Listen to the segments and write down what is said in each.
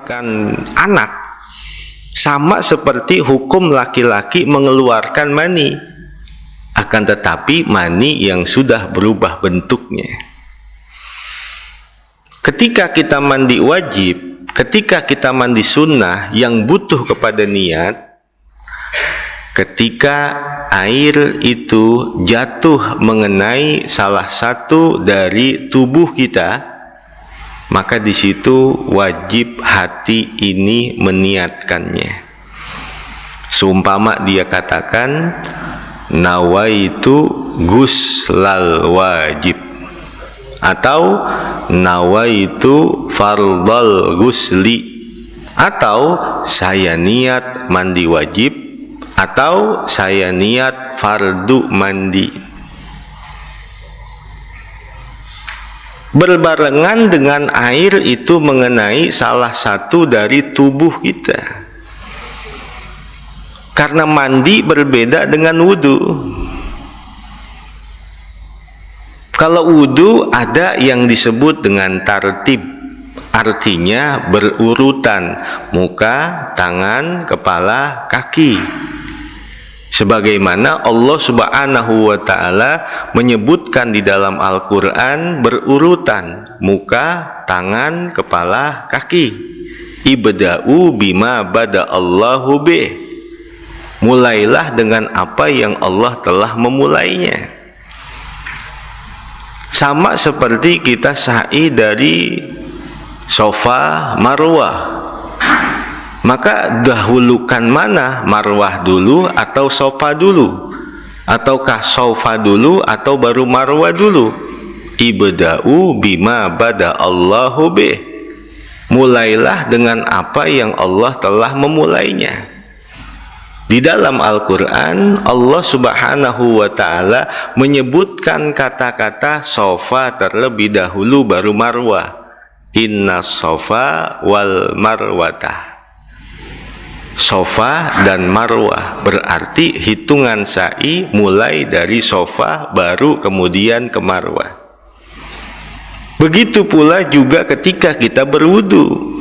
mengeluarkan anak sama seperti hukum laki-laki mengeluarkan mani, akan tetapi mani yang sudah berubah bentuknya. Ketika kita mandi wajib, ketika kita mandi sunnah yang butuh kepada niat, ketika air itu jatuh mengenai salah satu dari tubuh kita, maka di situ wajib hati ini meniatkannya. Seumpama dia katakan nawaitu guslal wajib, atau nawaitu fardal gusli, atau saya niat mandi wajib, atau saya niat fardu mandi. Berbarengan dengan air itu mengenai salah satu dari tubuh kita, karena mandi berbeda dengan wudu. Kalau wudu ada yang disebut dengan tartib, artinya berurutan, muka, tangan, kepala, kaki. Sebagaimana Allah Subhanahu wa ta'ala menyebutkan di dalam Al-Quran berurutan, muka, tangan, kepala, kaki. Ibda'u bima bada'allahu bih, mulailah dengan apa yang Allah telah memulainya. Sama seperti kita sa'i dari Safa Marwah, maka dahulukan mana, Marwah dulu atau Safa dulu, ataukah Safa dulu atau baru Marwah dulu? Ibda'u bima bada'allahu bih, mulailah dengan apa yang Allah telah memulainya. Di dalam Al-Quran Allah Subhanahu wa ta'ala menyebutkan kata-kata Safa terlebih dahulu baru Marwah. Inna Safa wal Marwata. Safa dan Marwah berarti hitungan sa'i mulai dari Safa baru kemudian ke Marwah. Begitu pula juga ketika kita berwudu,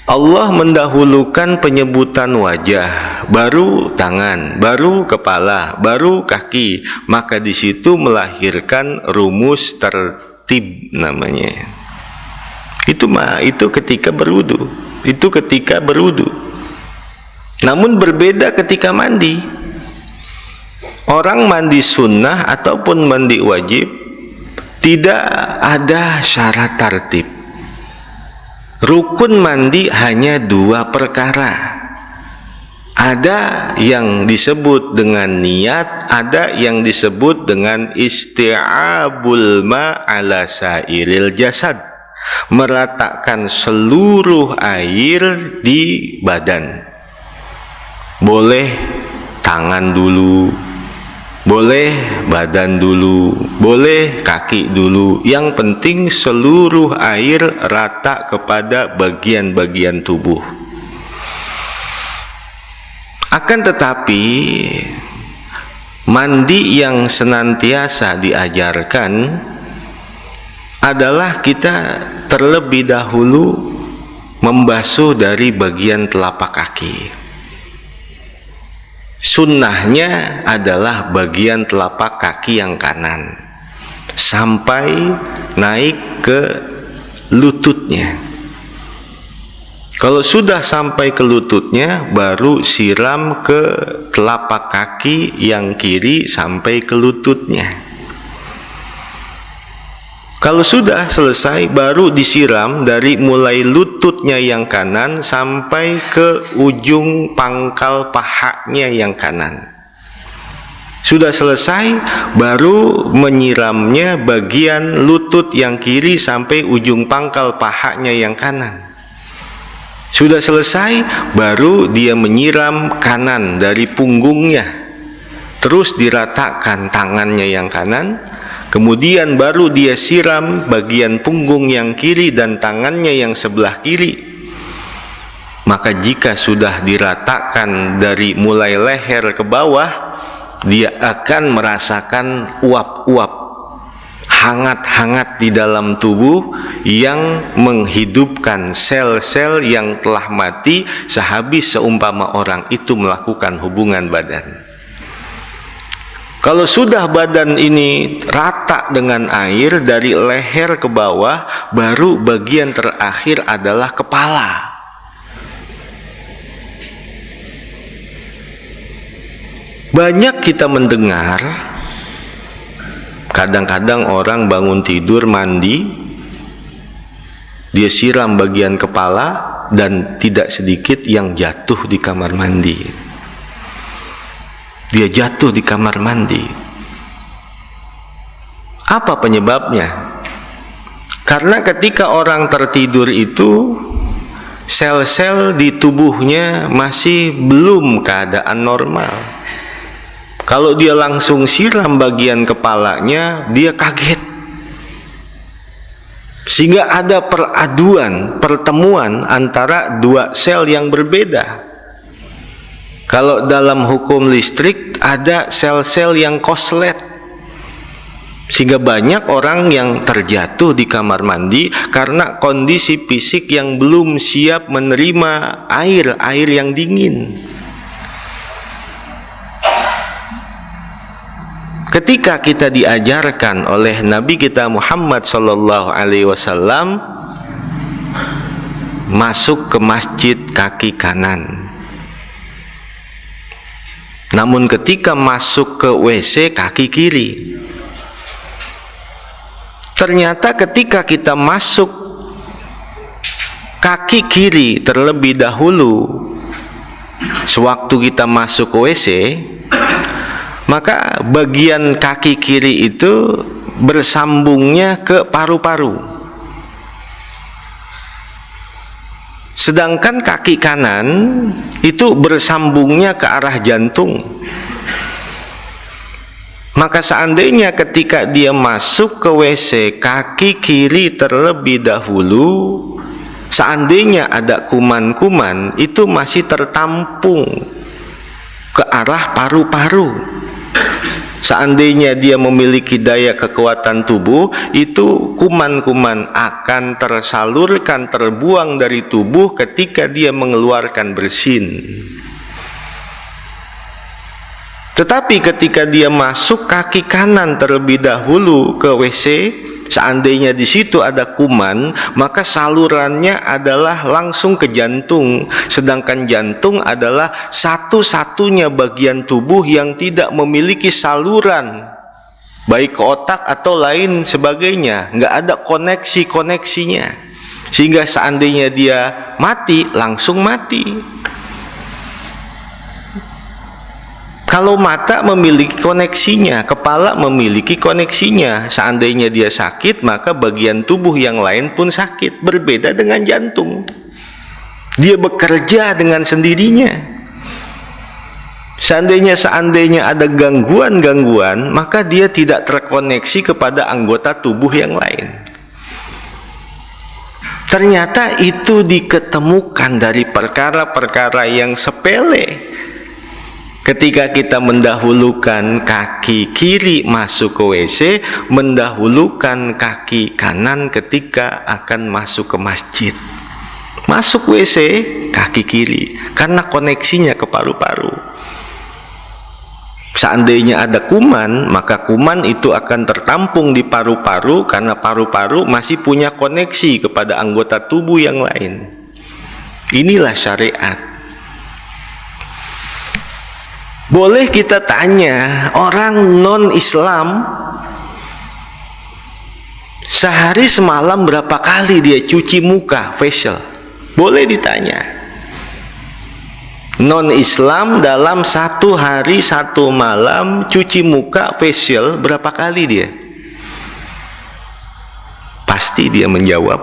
Allah mendahulukan penyebutan wajah, baru tangan, baru kepala, baru kaki. Maka di situ melahirkan rumus tertib namanya. Itu ketika berwudu. Itu ketika berwudu. Namun berbeda ketika mandi. Orang mandi sunnah ataupun mandi wajib tidak ada syarat tertib. Rukun mandi hanya dua perkara. Ada yang disebut dengan niat, ada yang disebut dengan isti'abul ma ala sairil jasad, meratakan seluruh air di badan. Boleh tangan dulu, boleh badan dulu, boleh kaki dulu. Yang penting seluruh air rata kepada bagian-bagian tubuh. Akan tetapi mandi yang senantiasa diajarkan adalah kita terlebih dahulu membasuh dari bagian telapak kaki. Sunnahnya adalah bagian telapak kaki yang kanan sampai naik ke lututnya. Kalau sudah sampai ke lututnya, baru siram ke telapak kaki yang kiri sampai ke lututnya. Kalau sudah selesai, baru disiram dari mulai lututnya yang kanan sampai ke ujung pangkal pahanya yang kanan. Sudah selesai, baru menyiramnya bagian lutut yang kiri sampai ujung pangkal pahanya yang kanan. Sudah selesai, baru dia menyiram kanan dari punggungnya, terus diratakan tangannya yang kanan. Kemudian baru dia siram bagian punggung yang kiri dan tangannya yang sebelah kiri. Maka jika sudah diratakan dari mulai leher ke bawah, dia akan merasakan uap-uap hangat-hangat di dalam tubuh yang menghidupkan sel-sel yang telah mati sehabis seumpama orang itu melakukan hubungan badan. Kalau sudah badan ini rata dengan air dari leher ke bawah, baru bagian terakhir adalah kepala. Banyak kita mendengar, kadang-kadang orang bangun tidur mandi, dia siram bagian kepala, dan tidak sedikit yang jatuh di kamar mandi. Dia jatuh di kamar mandi. Apa penyebabnya? Karena ketika orang tertidur itu, sel-sel di tubuhnya masih belum keadaan normal. Kalau dia langsung siram bagian kepalanya, dia kaget. Sehingga ada pertemuan antara dua sel yang berbeda. Kalau dalam hukum listrik ada sel-sel yang koslet. Sehingga banyak orang yang terjatuh di kamar mandi karena kondisi fisik yang belum siap menerima air yang dingin. Ketika kita diajarkan oleh Nabi kita Muhammad SAW masuk ke masjid kaki kanan, namun ketika masuk ke WC kaki kiri. Ternyata ketika kita masuk kaki kiri terlebih dahulu, sewaktu kita masuk ke WC, maka bagian kaki kiri itu bersambungnya ke paru-paru. Sedangkan kaki kanan itu bersambungnya ke arah jantung. Maka seandainya ketika dia masuk ke WC kaki kiri terlebih dahulu, seandainya ada kuman-kuman, itu masih tertampung ke arah paru-paru. Seandainya dia memiliki daya kekuatan tubuh, itu kuman-kuman akan tersalurkan, terbuang dari tubuh ketika dia mengeluarkan bersin. Tetapi ketika dia masuk kaki kanan terlebih dahulu ke WC, seandainya di situ ada kuman, maka salurannya adalah langsung ke jantung. Sedangkan jantung adalah satu-satunya bagian tubuh yang tidak memiliki saluran, baik ke otak atau lain sebagainya. Nggak ada koneksinya. Sehingga seandainya dia mati, langsung mati. Kalau mata memiliki koneksinya, kepala memiliki koneksinya. Seandainya dia sakit, maka bagian tubuh yang lain pun sakit. Berbeda dengan jantung. Dia bekerja dengan sendirinya. Seandainya ada gangguan-gangguan, maka dia tidak terkoneksi kepada anggota tubuh yang lain. Ternyata itu diketemukan dari perkara-perkara yang sepele. Ketika kita mendahulukan kaki kiri masuk ke WC, mendahulukan kaki kanan ketika akan masuk ke masjid. Masuk WC, kaki kiri, karena koneksinya ke paru-paru. Seandainya ada kuman, maka kuman itu akan tertampung di paru-paru, karena paru-paru masih punya koneksi kepada anggota tubuh yang lain. Inilah syariat. Boleh kita tanya, orang non-Islam sehari semalam berapa kali dia cuci muka, facial? Boleh ditanya. Non-Islam dalam satu hari satu malam cuci muka, facial berapa kali dia? Pasti dia menjawab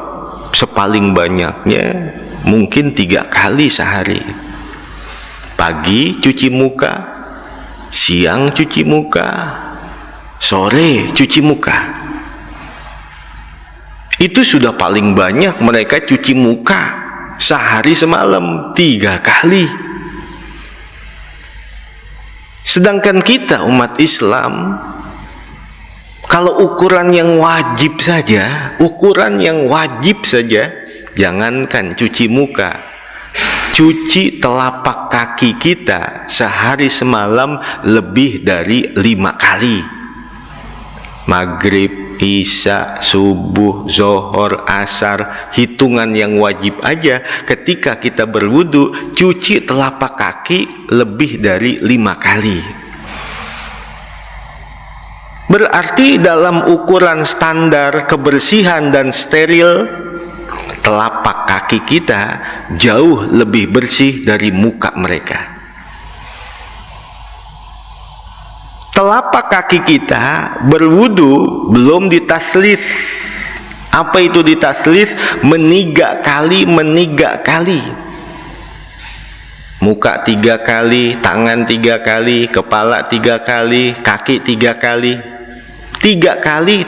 sepaling banyaknya mungkin 3 kali sehari. Pagi cuci muka, siang cuci muka, sore cuci muka. Itu sudah paling banyak mereka cuci muka sehari semalam 3 kali. Sedangkan kita umat Islam, Kalau ukuran yang wajib saja, jangankan cuci muka, cuci telapak kaki kita sehari semalam lebih dari 5 kali. Maghrib, isya, subuh, zohor, asar, hitungan yang wajib aja ketika kita berwudu, cuci telapak kaki lebih dari 5 kali. Berarti dalam ukuran standar kebersihan dan steril, telapak kaki kita jauh lebih bersih dari muka mereka. Telapak kaki kita berwudu belum ditaslis. Apa itu ditaslis? Menigak kali. Muka 3 kali, tangan 3 kali, kepala 3 kali, kaki 3 kali. 3 kali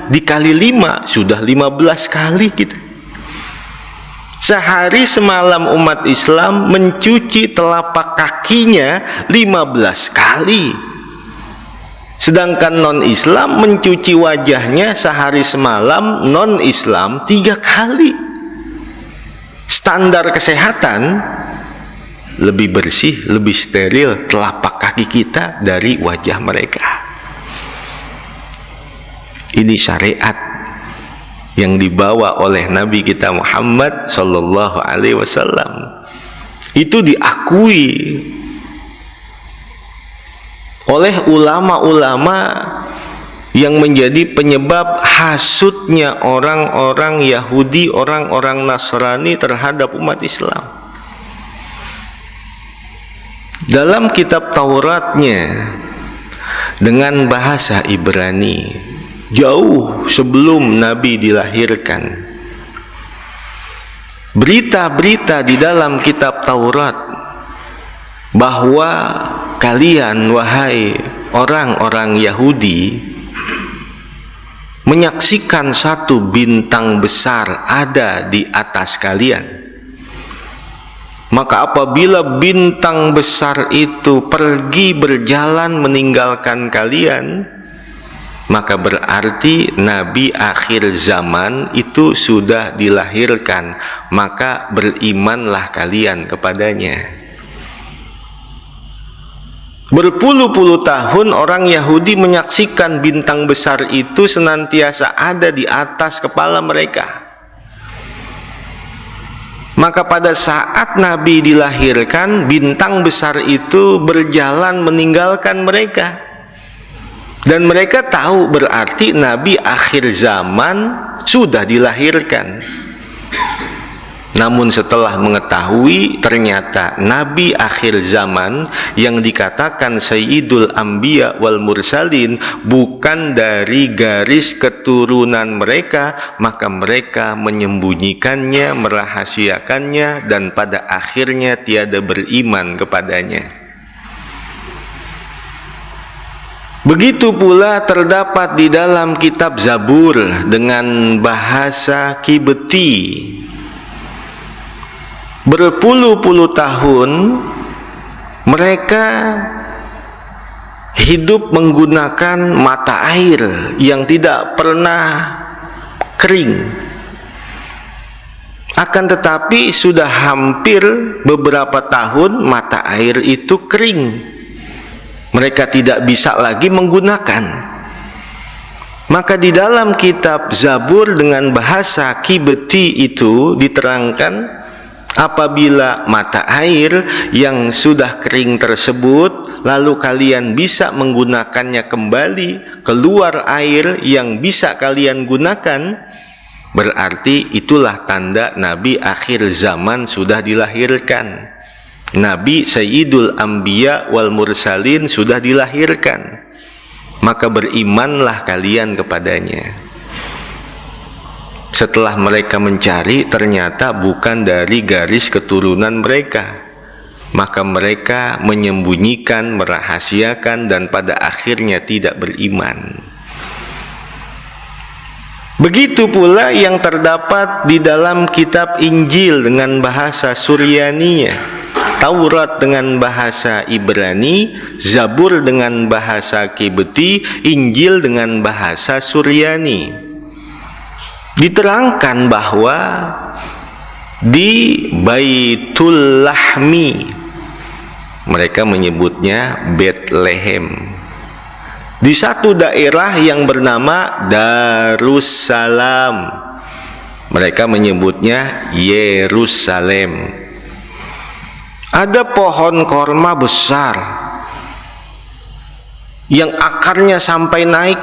dikali 5 sudah 15 kali kita. Sehari semalam umat Islam mencuci telapak kakinya 15 kali. Sedangkan non-Islam mencuci wajahnya sehari semalam, non-Islam 3 kali. Standar kesehatan lebih bersih, lebih steril telapak kaki kita dari wajah mereka. Ini syariat yang dibawa oleh Nabi kita Muhammad sallallahu alaihi wasallam. Itu diakui oleh ulama-ulama yang menjadi penyebab hasutnya orang-orang Yahudi, orang-orang Nasrani terhadap umat Islam. Dalam kitab Tauratnya dengan bahasa Ibrani, jauh sebelum Nabi dilahirkan, berita-berita di dalam kitab Taurat bahwa kalian, wahai orang-orang Yahudi, menyaksikan satu bintang besar ada di atas kalian. Maka apabila bintang besar itu pergi berjalan meninggalkan kalian, maka berarti Nabi akhir zaman itu sudah dilahirkan, maka berimanlah kalian kepadanya. Berpuluh-puluh tahun orang Yahudi menyaksikan bintang besar itu senantiasa ada di atas kepala mereka. Maka pada saat Nabi dilahirkan, bintang besar itu berjalan meninggalkan mereka. Dan mereka tahu berarti Nabi akhir zaman sudah dilahirkan. Namun setelah mengetahui ternyata Nabi akhir zaman yang dikatakan Sayyidul Anbiya wal Mursalin bukan dari garis keturunan mereka, maka mereka menyembunyikannya, merahasiakannya, dan pada akhirnya tiada beriman kepadanya. Begitu pula terdapat di dalam kitab Zabur dengan bahasa Kibti. Berpuluh-puluh tahun mereka hidup menggunakan mata air yang tidak pernah kering. Akan tetapi sudah hampir beberapa tahun mata air itu kering. Mereka tidak bisa lagi menggunakan. Maka di dalam kitab Zabur dengan bahasa Kibti itu diterangkan, apabila mata air yang sudah kering tersebut lalu kalian bisa menggunakannya kembali, keluar air yang bisa kalian gunakan, berarti itulah tanda Nabi akhir zaman sudah dilahirkan. Nabi Sayyidul Anbiya wal Mursalin sudah dilahirkan. Maka berimanlah kalian kepadanya. Setelah mereka mencari, ternyata bukan dari garis keturunan mereka. Maka mereka menyembunyikan, merahasiakan, dan pada akhirnya tidak beriman. Begitu pula yang terdapat di dalam kitab Injil dengan bahasa Suryaninya. Taurat dengan bahasa Ibrani, Zabur dengan bahasa Kibti, Injil dengan bahasa Suryani. Diterangkan bahwa di Baitul Lahmi, mereka menyebutnya Bethlehem, di satu daerah yang bernama Darussalam, mereka menyebutnya Yerusalem, ada pohon korma besar yang akarnya sampai naik,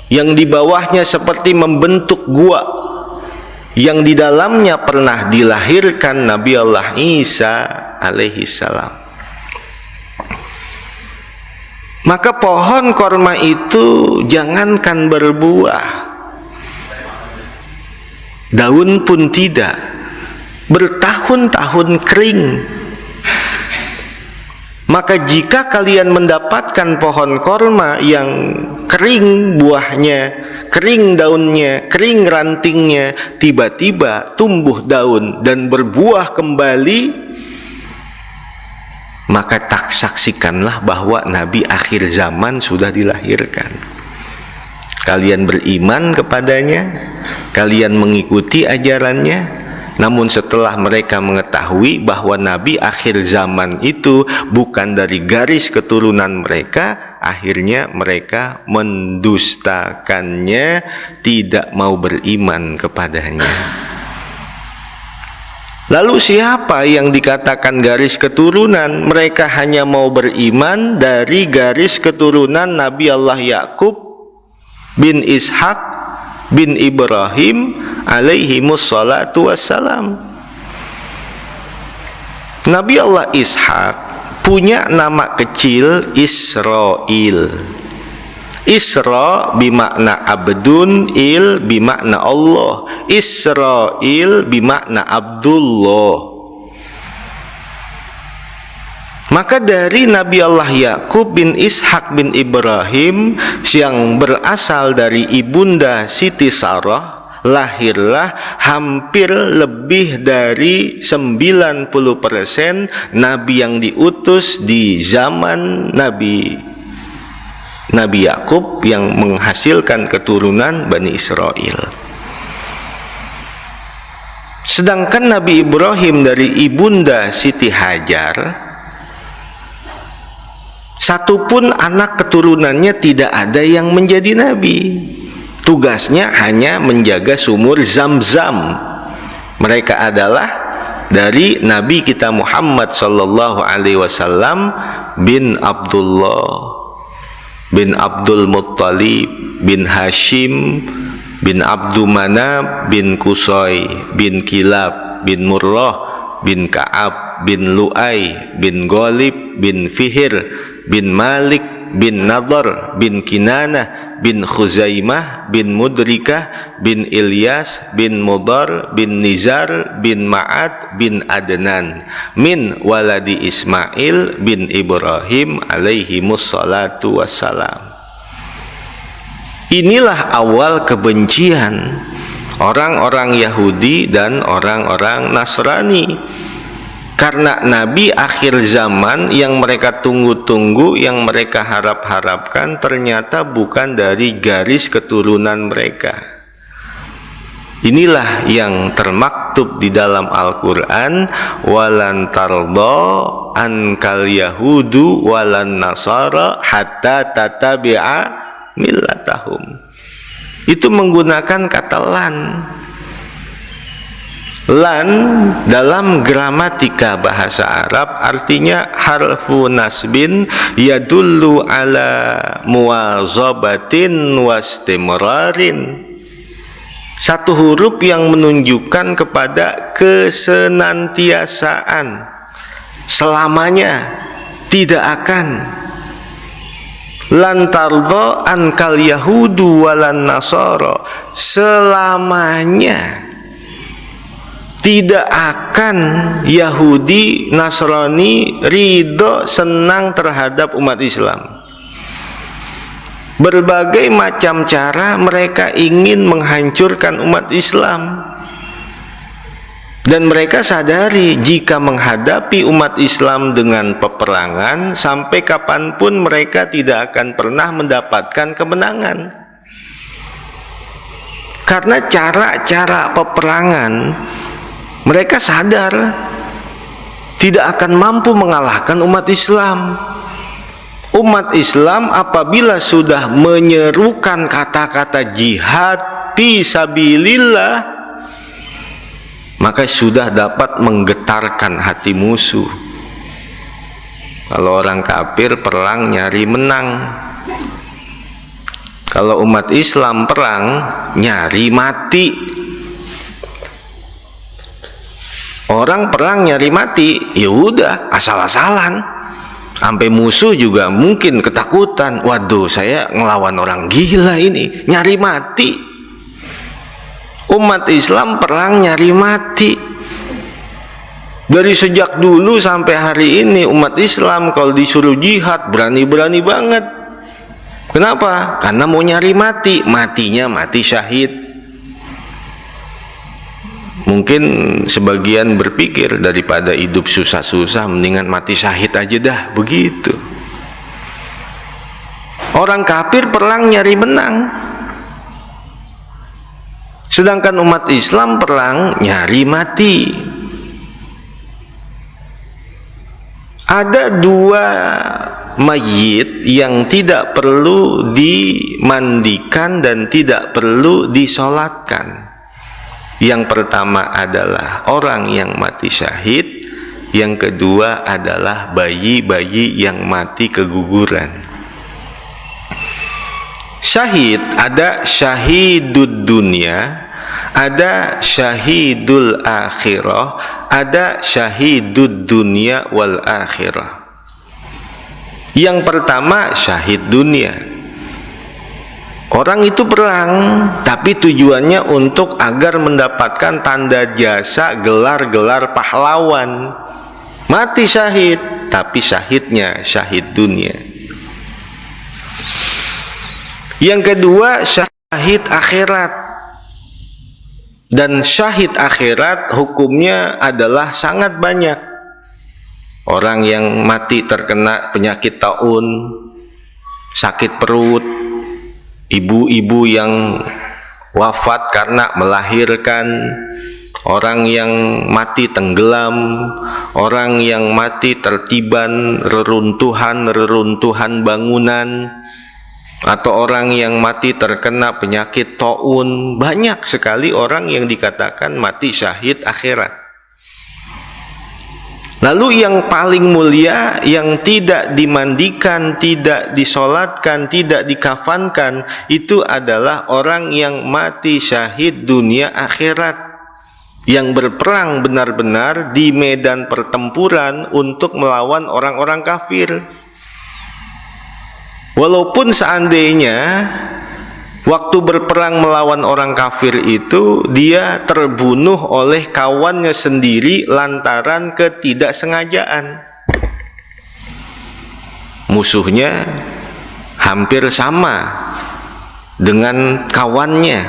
yang di bawahnya seperti membentuk gua, yang di dalamnya pernah dilahirkan Nabi Allah Isa alaihi salam. Maka pohon korma itu jangankan berbuah, daun pun tidak, bertahun-tahun kering. Maka jika kalian mendapatkan pohon korma yang kering buahnya, kering daunnya, kering rantingnya, tiba-tiba tumbuh daun dan berbuah kembali, maka tak saksikanlah bahwa Nabi akhir zaman sudah dilahirkan. Kalian beriman kepadanya, kalian mengikuti ajarannya. Namun setelah mereka mengetahui bahwa Nabi akhir zaman itu bukan dari garis keturunan mereka, akhirnya mereka mendustakannya, tidak mau beriman kepadanya. Lalu siapa yang dikatakan garis keturunan? Mereka hanya mau beriman dari garis keturunan Nabi Allah Yakub bin Ishak bin Ibrahim alaihimus salatu wassalam. Nabi Allah Ishak punya nama kecil Israil. Isra bimakna abdun, il bimakna Allah. Israil bimakna Abdullah. Maka dari Nabi Allah Yakub bin Ishak bin Ibrahim yang berasal dari ibunda Siti Sarah, lahirlah hampir lebih dari 90% Nabi yang diutus di zaman Nabi Yakub yang menghasilkan keturunan Bani Israel. Sedangkan Nabi Ibrahim dari ibunda Siti Hajar, satupun anak keturunannya tidak ada yang menjadi nabi. Tugasnya hanya menjaga sumur Zam-Zam. Mereka adalah dari Nabi kita Muhammad sallallahu alaihi wasallam bin Abdullah bin Abdul Muttalib bin Hashim bin Abdu Manab bin Qusay bin Kilab bin Murrah bin Ka'ab bin Lu'ay bin Ghalib bin Fihir bin Malik bin Nadar bin Kinanah bin Khuzaimah bin Mudrikah bin Ilyas bin Mudar bin Nizar bin Ma'ad bin Adnan min waladi Ismail bin Ibrahim alaihimus salatu wassalam. Inilah awal kebencian orang-orang Yahudi dan orang-orang Nasrani, karena Nabi akhir zaman yang mereka tunggu-tunggu, yang mereka harap-harapkan, ternyata bukan dari garis keturunan mereka. Inilah yang termaktub di dalam Al-Quran, walan tarda ankal yahudu walan nasara hatta tatabi'a millatahum. Itu menggunakan kata lan. Lan dalam gramatika bahasa Arab artinya harfu nasbin yadullu ala muwazabatin wastimrarin. Satu huruf yang menunjukkan kepada kesenantiasaan, selamanya, tidak akan. Lan tardha ankal yahudu walan nasara, selamanya tidak akan Yahudi Nasrani ridho senang terhadap umat Islam. Berbagai macam cara mereka ingin menghancurkan umat Islam. Dan mereka sadari jika menghadapi umat Islam dengan peperangan, sampai kapanpun mereka tidak akan pernah mendapatkan kemenangan. Karena cara-cara peperangan, mereka sadar tidak akan mampu mengalahkan umat Islam. Umat Islam apabila sudah menyerukan kata-kata jihad fi sabilillah, maka sudah dapat menggetarkan hati musuh. Kalau orang kafir perang nyari menang, kalau umat Islam perang nyari mati. Orang perang nyari mati, ya udah asal-asalan. Sampai musuh juga mungkin ketakutan. Waduh, saya ngelawan orang gila ini, nyari mati. Umat Islam perang nyari mati. Dari sejak dulu sampai hari ini umat Islam kalau disuruh jihad berani-berani banget. Kenapa? Karena mau nyari mati. Matinya mati syahid. Mungkin sebagian berpikir daripada hidup susah-susah mendingan mati syahid aja dah, begitu. Orang kafir perang nyari menang, sedangkan umat Islam perang nyari mati. Ada dua mayit yang tidak perlu dimandikan dan tidak perlu disolatkan. Yang pertama adalah orang yang mati syahid, yang kedua adalah bayi-bayi yang mati keguguran. Syahid ada syahidud dunia, ada syahidul akhirah, ada syahidud dunia wal akhirah. Yang pertama syahid dunia. Orang itu perang, tapi tujuannya untuk agar mendapatkan tanda jasa gelar-gelar pahlawan. Mati syahid, tapi syahidnya syahid dunia. Yang kedua syahid akhirat. Dan syahid akhirat hukumnya adalah sangat banyak. Orang yang mati terkena penyakit taun, sakit perut, ibu-ibu yang wafat karena melahirkan, orang yang mati tenggelam, orang yang mati tertiban reruntuhan bangunan, atau orang yang mati terkena penyakit taun. Banyak sekali orang yang dikatakan mati syahid akhirat. Lalu yang paling mulia, yang tidak dimandikan, tidak disolatkan, tidak dikafankan, itu adalah orang yang mati syahid dunia akhirat, yang berperang benar-benar di medan pertempuran untuk melawan orang-orang kafir. Walaupun seandainya waktu berperang melawan orang kafir itu dia terbunuh oleh kawannya sendiri lantaran ketidaksengajaan. Musuhnya hampir sama dengan kawannya,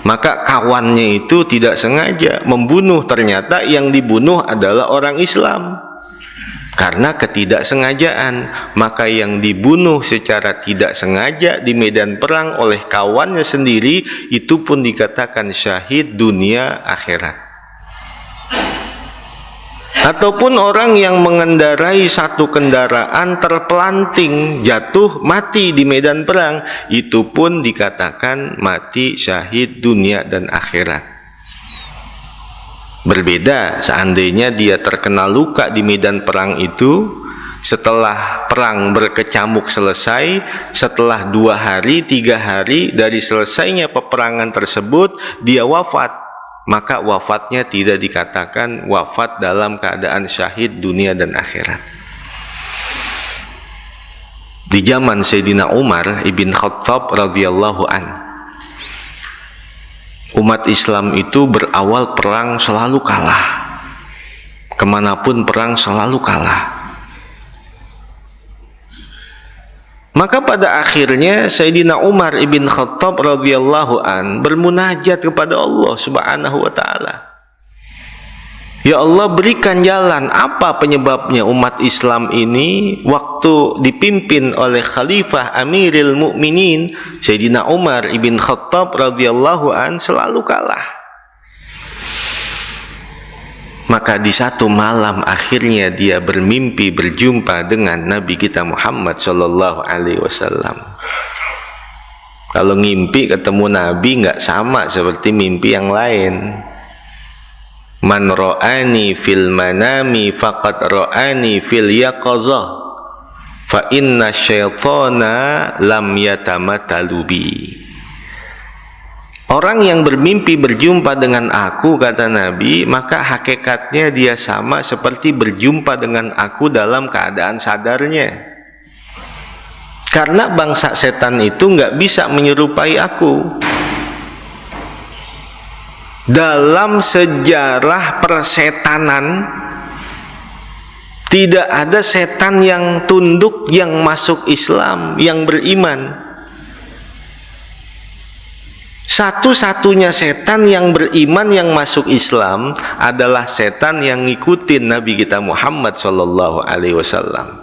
maka kawannya itu tidak sengaja membunuh, ternyata yang dibunuh adalah orang Islam. Karena ketidaksengajaan, maka yang dibunuh secara tidak sengaja di medan perang oleh kawannya sendiri itu pun dikatakan syahid dunia akhirat. Ataupun orang yang mengendarai satu kendaraan terpelanting, jatuh mati di medan perang, itu pun dikatakan mati syahid dunia dan akhirat. Berbeda seandainya dia terkena luka di medan perang itu, setelah perang berkecamuk selesai, setelah 2 hari, 3 hari dari selesainya peperangan tersebut, dia wafat, maka wafatnya tidak dikatakan wafat dalam keadaan syahid dunia dan akhirat. Di zaman Sayyidina Umar ibn Khattab radhiyallahu an, umat Islam itu berawal perang selalu kalah. Kemanapun perang selalu kalah. Maka pada akhirnya Sayyidina Umar ibn Khattab radhiyallahu an bermunajat kepada Allah subhanahu wa ta'ala. Ya Allah, berikan jalan. Apa penyebabnya umat Islam ini waktu dipimpin oleh Khalifah Amiril Mukminin Sayyidina Umar ibn Khattab radhiyallahu an selalu kalah. Maka di satu malam akhirnya dia bermimpi berjumpa dengan Nabi kita Muhammad sallallahu alaihi wasallam. Kalau ngimpi ketemu Nabi nggak sama seperti mimpi yang lain. Man ra'ani fil manami faqad ra'ani fil yaqazah fa inna syaitana lam yatamatalubi. Orang yang bermimpi berjumpa dengan aku, kata Nabi, maka hakikatnya dia sama seperti berjumpa dengan aku dalam keadaan sadarnya. Karena bangsa setan itu nggak bisa menyerupai aku. Dalam sejarah persetanan tidak ada setan yang tunduk yang masuk Islam, yang beriman. Satu-satunya setan yang beriman yang masuk Islam adalah setan yang ngikutin Nabi kita Muhammad sallallahu alaihi wasallam.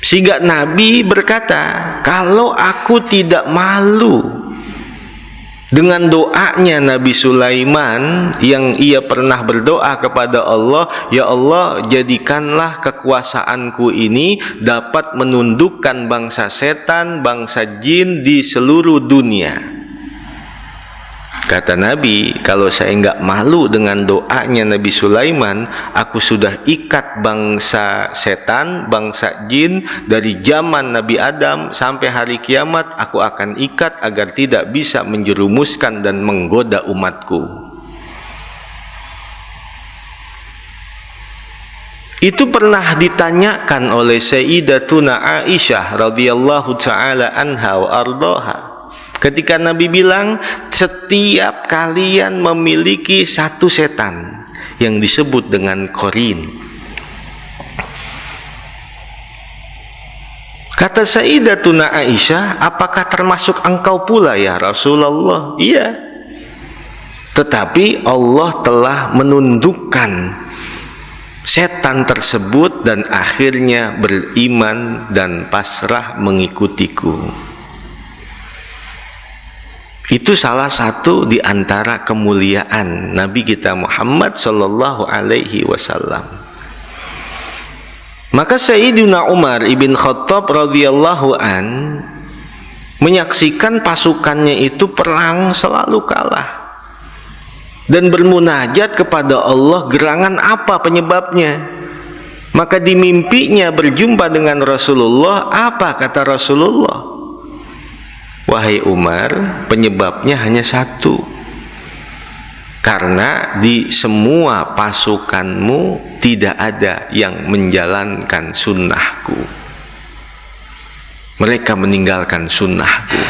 Sehingga Nabi berkata, kalau aku tidak malu dengan doanya Nabi Sulaiman yang ia pernah berdoa kepada Allah, ya Allah, jadikanlah kekuasaanku ini dapat menundukkan bangsa setan, bangsa jin di seluruh dunia. Kata Nabi, kalau saya nggak malu dengan doanya Nabi Sulaiman, aku sudah ikat bangsa setan, bangsa jin dari zaman Nabi Adam sampai hari kiamat. Aku akan ikat agar tidak bisa menjerumuskan dan menggoda umatku. Itu pernah ditanyakan oleh Sayyidatuna Aisyah radhiyallahu taala anha wa ardhaha. Ketika Nabi bilang, setiap kalian memiliki satu setan yang disebut dengan Qarin. Kata Sayyidatuna Aisyah, apakah termasuk engkau pula ya Rasulullah? Iya. Tetapi Allah telah menundukkan setan tersebut dan akhirnya beriman dan pasrah mengikutiku. Itu salah satu di antara kemuliaan Nabi kita Muhammad sallallahu alaihi wasallam. Maka Sayyidina Umar ibn Khattab radhiyallahu an menyaksikan pasukannya itu perang selalu kalah dan bermunajat kepada Allah, gerangan apa penyebabnya? Maka di mimpinya berjumpa dengan Rasulullah. Apa kata Rasulullah? Wahai Umar, penyebabnya hanya satu. Karena di semua pasukanmu tidak ada yang menjalankan sunnahku. Mereka meninggalkan sunnahku.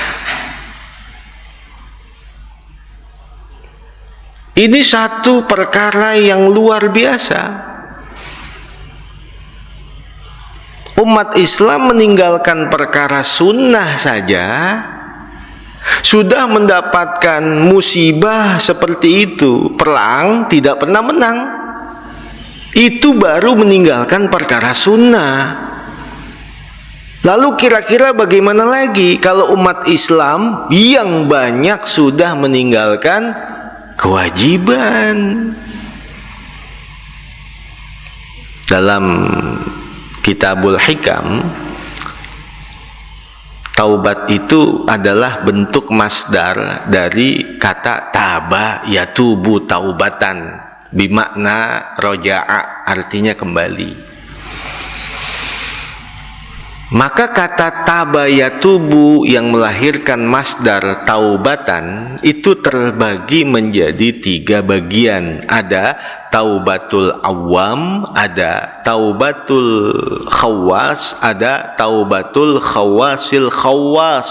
Ini satu perkara yang luar biasa. Umat Islam meninggalkan perkara sunnah saja sudah mendapatkan musibah seperti itu. Perang tidak pernah menang. Itu baru meninggalkan perkara sunnah. Lalu kira-kira bagaimana lagi kalau umat Islam yang banyak sudah meninggalkan kewajiban? Dalam Kitabul Hikam, taubat itu adalah bentuk masdar dari kata taba yatubu taubatan, bimakna roja'a, artinya kembali. Maka kata taba yatubu yang melahirkan masdar taubatan itu terbagi menjadi 3 bagian. Ada taubatul awam, ada taubatul khawas, ada taubatul khawasil khawas.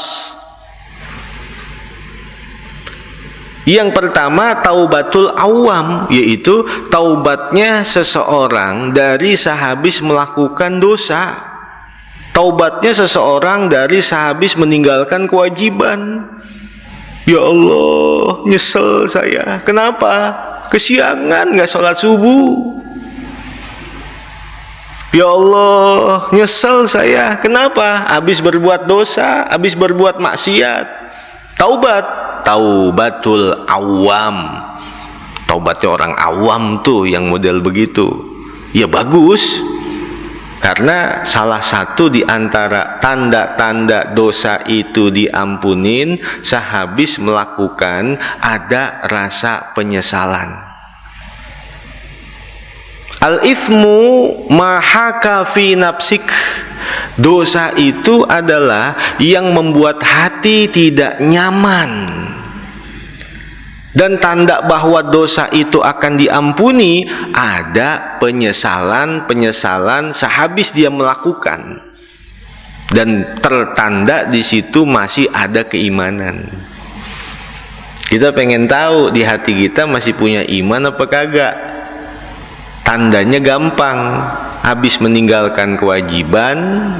Yang pertama taubatul awam, yaitu taubatnya seseorang dari sehabis melakukan dosa. Taubatnya seseorang dari sehabis meninggalkan kewajiban. Ya Allah, nyesel saya. Kenapa? kesiangan nggak sholat subuh. Ya Allah, nyesel saya. Kenapa? Habis berbuat dosa, habis berbuat maksiat. Taubat, taubatul awam. Taubatnya orang awam tuh yang model begitu. Ya bagus. Karena salah satu di antara tanda-tanda dosa itu diampunin sehabis melakukan ada rasa penyesalan. Al-ithmu mahaka fi nafsik. Dosa itu adalah yang membuat hati tidak nyaman. Dan tanda bahwa dosa itu akan diampuni ada penyesalan sehabis dia melakukan. Dan tertanda di situ masih ada keimanan. Kita pengen tahu di hati kita masih punya iman apa kagak. Tandanya gampang, habis meninggalkan kewajiban,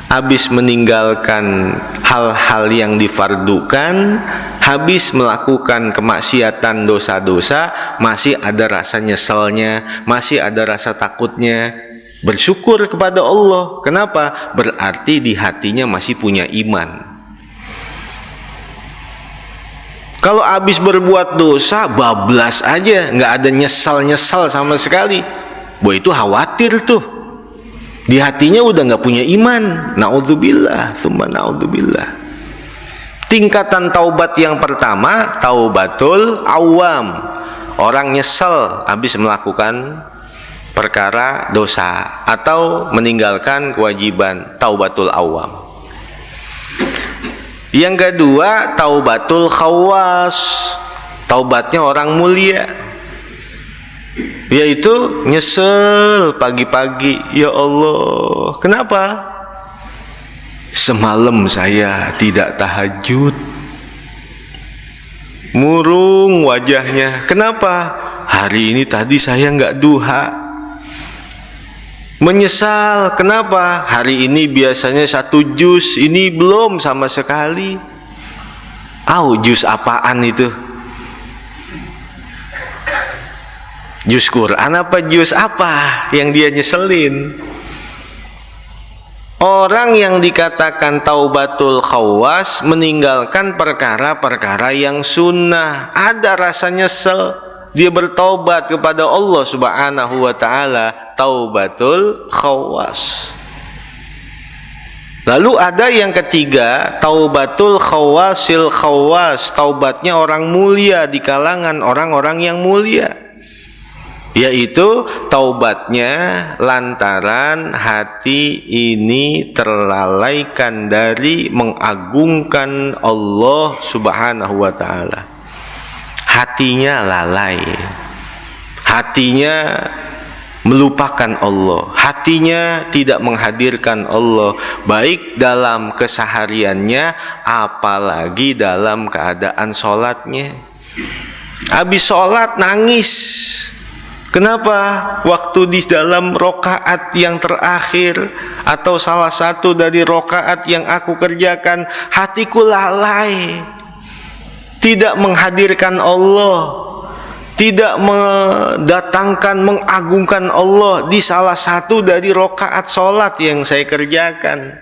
habis meninggalkan hal-hal yang difardukan, habis melakukan kemaksiatan dosa-dosa, masih ada rasa nyeselnya, masih ada rasa takutnya. Bersyukur kepada Allah. Kenapa? Berarti di hatinya masih punya iman. Kalau habis berbuat dosa, bablas aja, nggak ada nyesal sama sekali. Boy, itu khawatir tuh. Di hatinya udah nggak punya iman. Naudzubillah, tsumma naudzubillah. Tingkatan taubat yang pertama, taubatul awam. Orang nyesel habis melakukan perkara dosa atau meninggalkan kewajiban, taubatul awam. Yang kedua, taubatul khawas. Taubatnya orang mulia, yaitu nyesel pagi-pagi. Ya Allah, kenapa? Semalam saya tidak tahajud. Murung wajahnya. Kenapa? Hari ini tadi saya nggak duha. Menyesal. Kenapa? Hari ini biasanya 1 juz, ini belum sama sekali. Juz apaan itu? Juz Quran apa juz apa yang dia nyeselin? Orang yang dikatakan taubatul khawas meninggalkan perkara-perkara yang sunnah. Ada rasa nyesel, dia bertobat kepada Allah Subhanahu wa ta'ala. Taubatul khawas. Lalu ada yang ketiga, taubatul khawasil khawas. Taubatnya orang mulia di kalangan orang-orang yang mulia, yaitu taubatnya lantaran hati ini terlalaikan dari mengagungkan Allah Subhanahu wa ta'ala. Hatinya lalai, hatinya melupakan Allah, hatinya tidak menghadirkan Allah, baik dalam kesehariannya apalagi dalam keadaan sholatnya. Habis sholat nangis. Kenapa? Waktu di dalam rokaat yang terakhir atau salah satu dari rokaat yang aku kerjakan, hatiku lalai, tidak menghadirkan Allah, tidak mendatangkan, mengagungkan Allah di salah satu dari rokaat sholat yang saya kerjakan.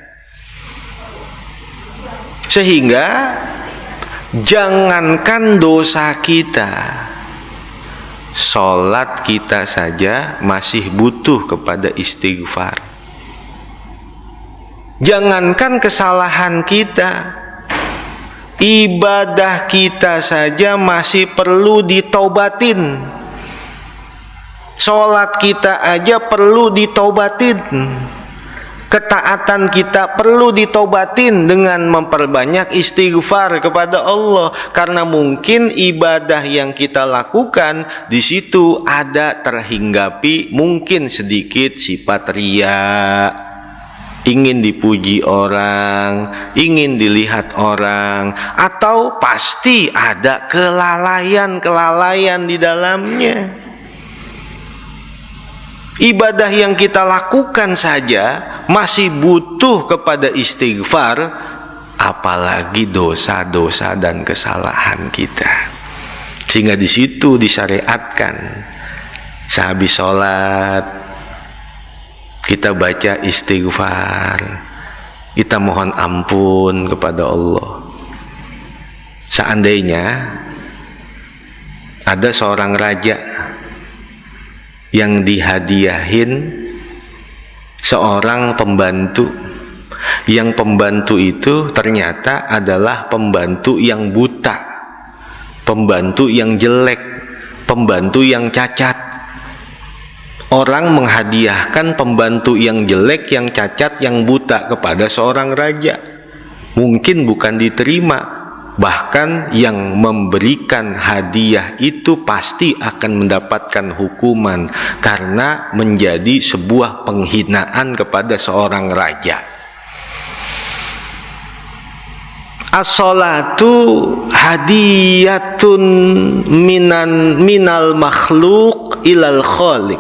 Sehingga jangankan dosa kita, sholat kita saja masih butuh kepada istighfar. Jangankan kesalahan kita, ibadah kita saja masih perlu ditaubatin. Sholat kita aja perlu ditaubatin. Ketaatan kita perlu ditaubatin dengan memperbanyak istighfar kepada Allah. Karena mungkin ibadah yang kita lakukan di situ ada terhinggapi mungkin sedikit sifat riya, ingin dipuji orang, ingin dilihat orang, atau pasti ada kelalaian di dalamnya. Ibadah yang kita lakukan saja masih butuh kepada istighfar, apalagi dosa-dosa dan kesalahan kita. Sehingga di situ disyariatkan sehabis sholat kita baca istighfar, kita mohon ampun kepada Allah. Seandainya ada seorang raja yang dihadiahin seorang pembantu, yang pembantu itu ternyata adalah pembantu yang buta, pembantu yang jelek, pembantu yang cacat. Orang menghadiahkan pembantu yang jelek, yang cacat, yang buta kepada seorang raja, mungkin bukan diterima. Bahkan yang memberikan hadiah itu pasti akan mendapatkan hukuman karena menjadi sebuah penghinaan kepada seorang raja. As-salatu hadiyatun minal makhluk ilal khaliq.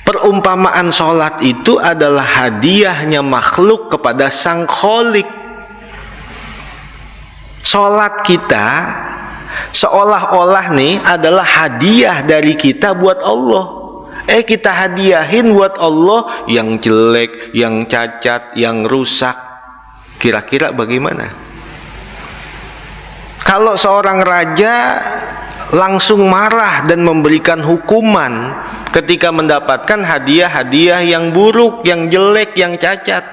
Perumpamaan sholat itu adalah hadiahnya makhluk kepada sang khaliq. Sholat kita seolah-olah nih adalah hadiah dari kita buat Allah. Kita hadiahin buat Allah yang jelek, yang cacat, yang rusak. Kira-kira bagaimana? Kalau seorang raja langsung marah dan memberikan hukuman ketika mendapatkan hadiah-hadiah yang buruk, yang jelek, yang cacat.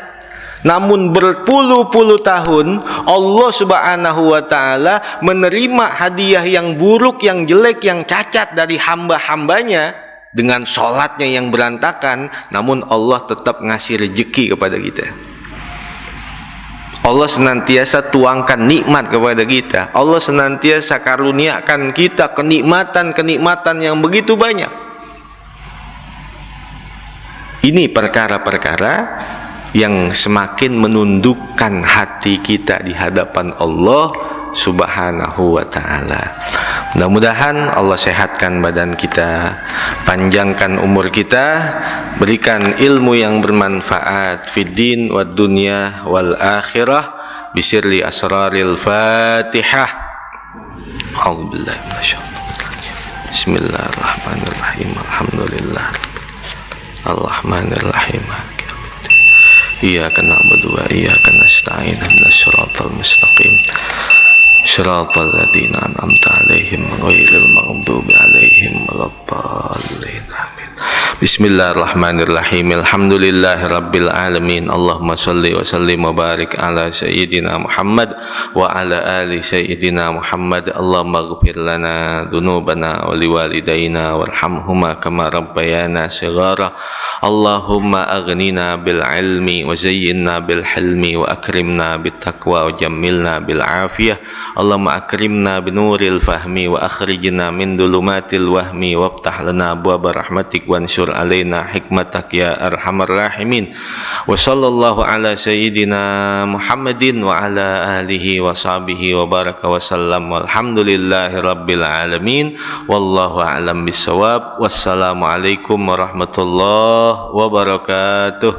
Namun berpuluh-puluh tahun Allah subhanahu wa ta'ala menerima hadiah yang buruk, yang jelek, yang cacat dari hamba-hambanya dengan sholatnya yang berantakan. Namun Allah tetap ngasih rezeki kepada kita. Allah senantiasa tuangkan nikmat kepada kita. Allah senantiasa karuniakan kita kenikmatan-kenikmatan yang begitu banyak. Ini perkara-perkara yang semakin menundukkan hati kita di hadapan Allah subhanahu wa ta'ala. Mudah-mudahan Allah sehatkan badan kita, panjangkan umur kita, berikan ilmu yang bermanfaat fid din wad dunya wal akhirah bisirri asraril Fatihah. A'udzubillahi minasyaitonir rajim. Bismillahirrahmanirrahim. Alhamdulillah. Ar-Rahmanir-Rahim. Iyyaka na'budu wa iyyaka nasta'in. Ihdinas siratal mustaqim. Shiratal ladzina an'amta 'alaihim ghairil maghdubi 'alaihim waladdallin. Amin. Bismillahirrahmanirrahim. Alhamdulillahirabbil alamin. Allahumma shalli wa sallim wa barik ala sayyidina Muhammad wa ala ali sayyidina Muhammad. Allahumma ighfir lana dzunubana wa liwalidayna warhamhuma kama rabbayana shighara. Allahumma aghnina bil ilmi wa zayyinna bil hilmi wa akrimna bit taqwa wa jammilna bil afiyah. Allahumma akrimna binuril fahmi wa akhrijna min dhulumatil wahmi waftah lana abwaaba rahmatik wansur alaina hikmatak ya arhamar rahimin. Wa sallallahu ala sayyidina Muhammadin wa ala alihi wa sahbihi wa baraka wa sallam. Walhamdulillahi rabbil alamin. Wallahu a'lam bissawab. Wassalamu alaikum warahmatullahi wabarakatuh.